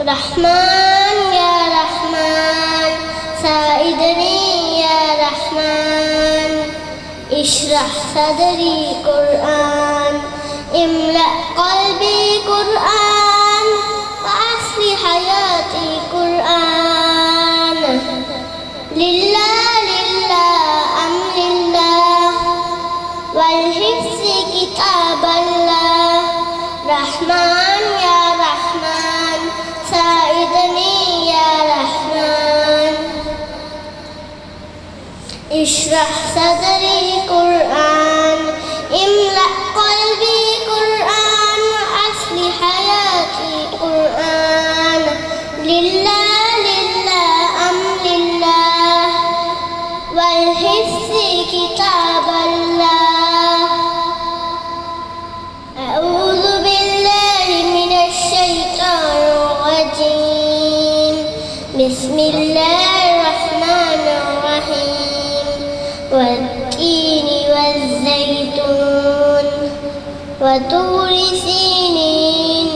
رحمن يا رحمن ساعدني يا رحمن اشرح صدري قرآن املأ قلبي قرآن وأصل حياتي قرآن لله لله أمر الله والحفظ كتاب الله رحمن يا رحمن ساعدني يا رحمن اشرح صدري قرآن املأ قلبي قرآن وأصل حياتي قرآن لله لله أمر الله والحفظ كتاب الله أعوذ بالله من الشيطان الرجيم بسم الله الرحمن الرحيم والتين والزيتون وطور سينين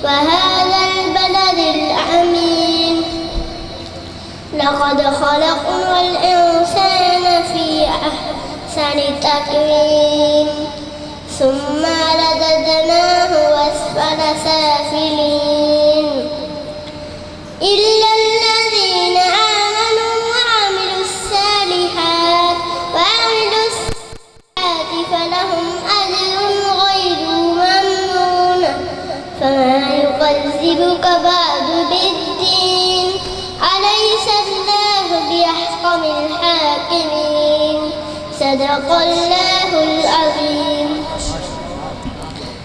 وهذا البلد الأمين لقد خلقنا الإنسان في أحسن تقويم ثم رددناه أسفل سافلين إلا الذين آمنوا وعملوا الصالحات فلهم أجر غير ممنون فما يكذبك بعد بالدين أليس الله بأحكم الحاكمين صدق الله العظيم.